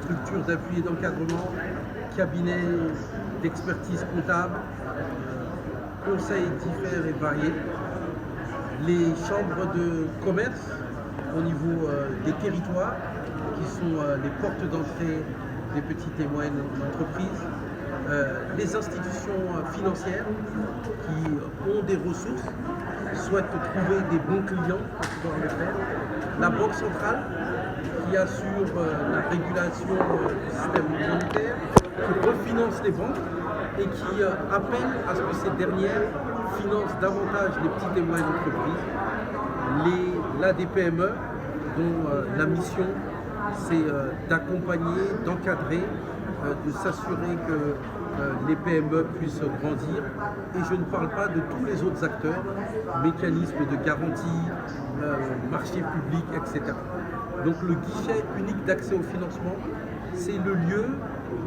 structures d'appui et d'encadrement, cabinets d'expertise comptable, conseils divers et variés, les chambres de commerce au niveau des territoires qui sont les portes d'entrée des petites et moyennes entreprises, les institutions financières qui ont des ressources, souhaitent trouver des bons clients pour pouvoir le faire, la Banque centrale qui assure la régulation du système monétaire, qui refinance les banques et qui appelle à ce que ces dernières financent davantage les petites et moyennes entreprises, l'ADPME, dont la mission c'est d'accompagner, d'encadrer, de s'assurer que les PME puissent grandir. Et je ne parle pas de tous les autres acteurs, mécanismes de garantie, marché public, etc. Donc le guichet unique d'accès au financement, c'est le lieu,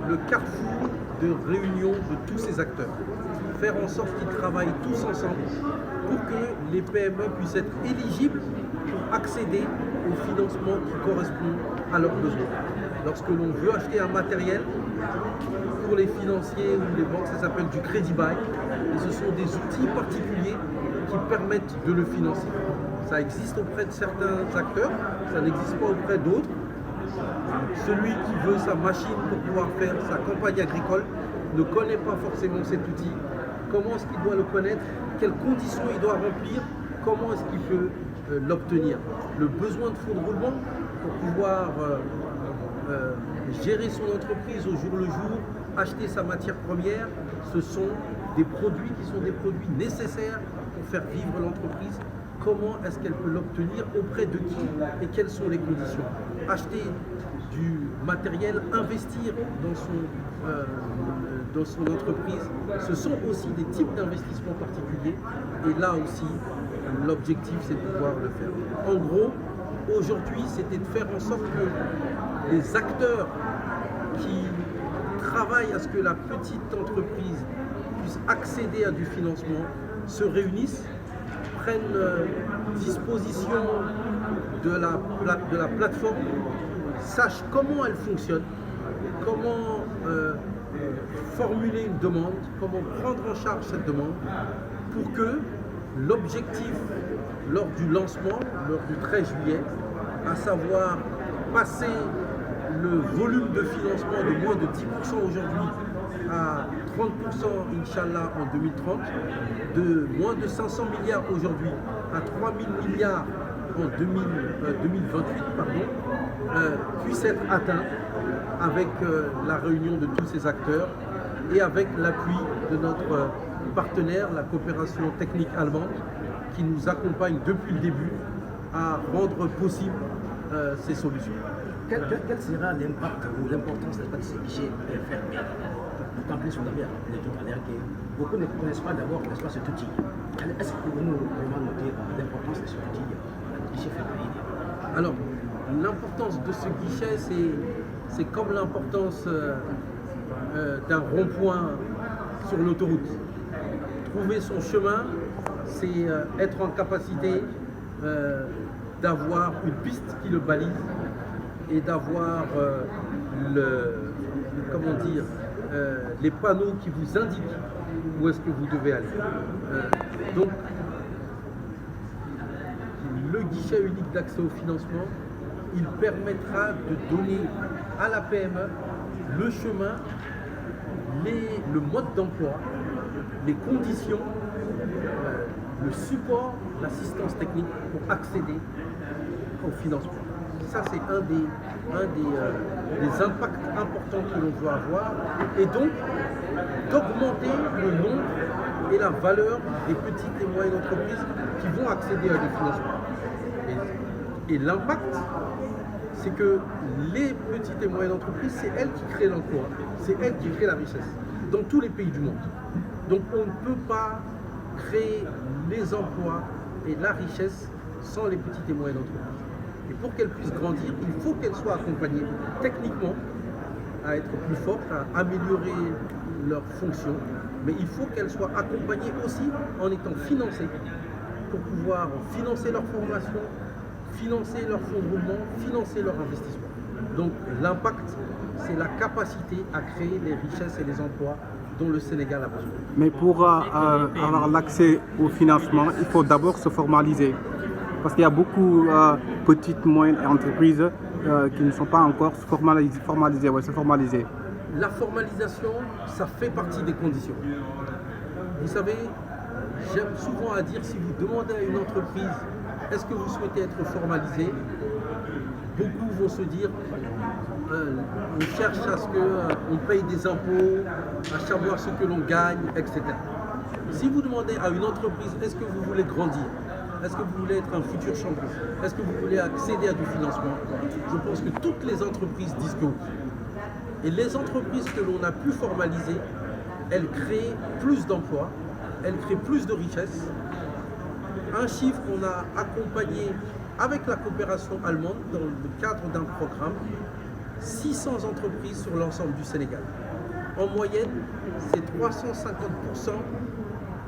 le carrefour de réunion de tous ces acteurs. Faire en sorte qu'ils travaillent tous ensemble pour que les PME puissent être éligibles pour accéder au financement qui correspond à leurs besoins. Lorsque l'on veut acheter un matériel, pour les financiers ou les banques, ça s'appelle du crédit bail. Et ce sont des outils particuliers qui permettent de le financer. Ça existe auprès de certains acteurs, ça n'existe pas auprès d'autres. Celui qui veut sa machine pour pouvoir faire sa campagne agricole ne connaît pas forcément cet outil. Comment est-ce qu'il doit le connaître? Quelles conditions il doit remplir? Comment est-ce qu'il peut l'obtenir? Le besoin de fonds de roulement pour pouvoir gérer son entreprise au jour le jour, acheter sa matière première, ce sont des produits qui sont des produits nécessaires pour faire vivre l'entreprise. Comment est-ce qu'elle peut l'obtenir? Auprès de qui? Et quelles sont les conditions? Acheter du matériel, investir dans son entreprise, ce sont aussi des types d'investissements particuliers. Et là aussi, l'objectif, c'est de pouvoir le faire. En gros, aujourd'hui, c'était de faire en sorte que les acteurs qui travaillent à ce que la petite entreprise puisse accéder à du financement se réunissent, prennent disposition de la plateforme, sachent comment elle fonctionne, comment formuler une demande, comment prendre en charge cette demande pour que l'objectif lors du lancement, lors du 13 juillet, à savoir passer le volume de financement de moins de 10% aujourd'hui à 30% Inch'Allah en 2030, de moins de 500 milliards aujourd'hui à 3000 milliards en 2028, puisse être atteint avec la réunion de tous ces acteurs et avec l'appui de notre partenaire, la coopération technique allemande, qui nous accompagne depuis le début à rendre possible ces solutions. Quel sera l'impact ou l'importance de ces guichets fermés? D'autant plus, vous avez appelé tout à l'heure que beaucoup ne connaissent pas d'abord cet outil. Est-ce que vous pouvez nous vraiment noter l'importance de cet outil, le guichet fermé? Alors, l'importance de ce guichet, c'est comme l'importance d'un rond-point sur l'autoroute. Trouver son chemin, c'est être en capacité d'avoir une piste qui le balise et d'avoir les panneaux qui vous indiquent où est-ce que vous devez aller. Donc, le guichet unique d'accès au financement, il permettra de donner à la PME le chemin, le mode d'emploi, les conditions, le support, l'assistance technique pour accéder au financement. Ça, c'est un des impacts importants que l'on veut avoir, et donc d'augmenter le nombre et la valeur des petites et moyennes entreprises qui vont accéder à des financements. Et l'impact, c'est que les petites et moyennes entreprises, c'est elles qui créent l'emploi, c'est elles qui créent la richesse, dans tous les pays du monde. Donc on ne peut pas créer les emplois et la richesse sans les petites et moyennes entreprises. Et pour qu'elles puissent grandir, il faut qu'elles soient accompagnées techniquement à être plus fortes, à améliorer leurs fonctions, mais il faut qu'elles soient accompagnées aussi en étant financées pour pouvoir financer leur formation, financer leur fonds de roulement, financer leur investissement. Donc l'impact, c'est la capacité à créer les richesses et les emplois dont le Sénégal a besoin. Mais pour avoir l'accès au financement, il faut d'abord se formaliser. Parce qu'il y a beaucoup de petites, moyennes entreprises qui ne sont pas encore formalisées. Ouais, se formaliser. La formalisation, ça fait partie des conditions. Vous savez, j'aime souvent à dire, si vous demandez à une entreprise, est-ce que vous souhaitez être formalisé? Beaucoup vont se dire, on cherche à ce qu'on paye des impôts, à savoir ce que l'on gagne, etc. Si vous demandez à une entreprise, est-ce que vous voulez grandir? Est-ce que vous voulez être un futur champion? Est-ce que vous voulez accéder à du financement? Je pense que toutes les entreprises disent que oui. Et les entreprises que l'on a pu formaliser, elles créent plus d'emplois, elles créent plus de richesses. Un chiffre qu'on a accompagné avec la coopération allemande dans le cadre d'un programme, 600 entreprises sur l'ensemble du Sénégal. En moyenne, c'est 350%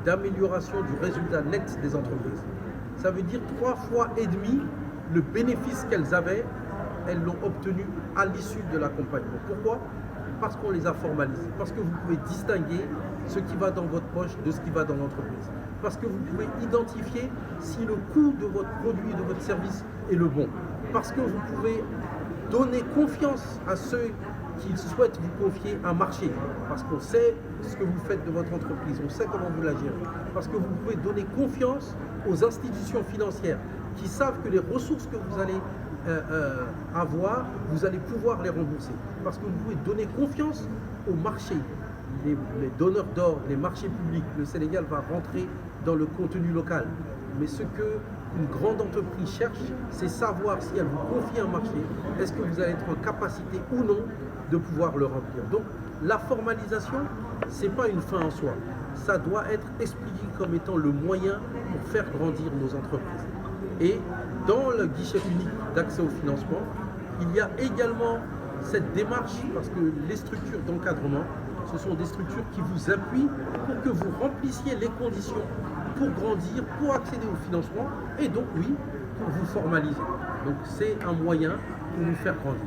d'amélioration du résultat net des entreprises. Ça veut dire 3 fois et demi le bénéfice qu'elles avaient, elles l'ont obtenu à l'issue de l'accompagnement. Pourquoi? Parce qu'on les a formalisées. Parce que vous pouvez distinguer ce qui va dans votre poche de ce qui va dans l'entreprise. Parce que vous pouvez identifier si le coût de votre produit, de votre service est le bon. Parce que vous pouvez donner confiance à ceux qui souhaitent vous confier un marché. Parce qu'on sait ce que vous faites de votre entreprise, on sait comment vous la gérez. Parce que vous pouvez donner confiance aux institutions financières qui savent que les ressources que vous allez avoir, vous allez pouvoir les rembourser. Parce que vous pouvez donner confiance au marché. Les donneurs d'ordre, les marchés publics, le Sénégal va rentrer dans le contenu local. Mais ce qu'une grande entreprise cherche, c'est savoir si elle vous confie un marché, est-ce que vous allez être en capacité ou non de pouvoir le remplir. Donc la formalisation, ce n'est pas une fin en soi. Ça doit être expliqué comme étant le moyen pour faire grandir nos entreprises. Et dans le guichet unique d'accès au financement, il y a également cette démarche, parce que les structures d'encadrement, ce sont des structures qui vous appuient pour que vous remplissiez les conditions pour grandir, pour accéder au financement et donc, oui, pour vous formaliser. Donc c'est un moyen pour vous faire grandir.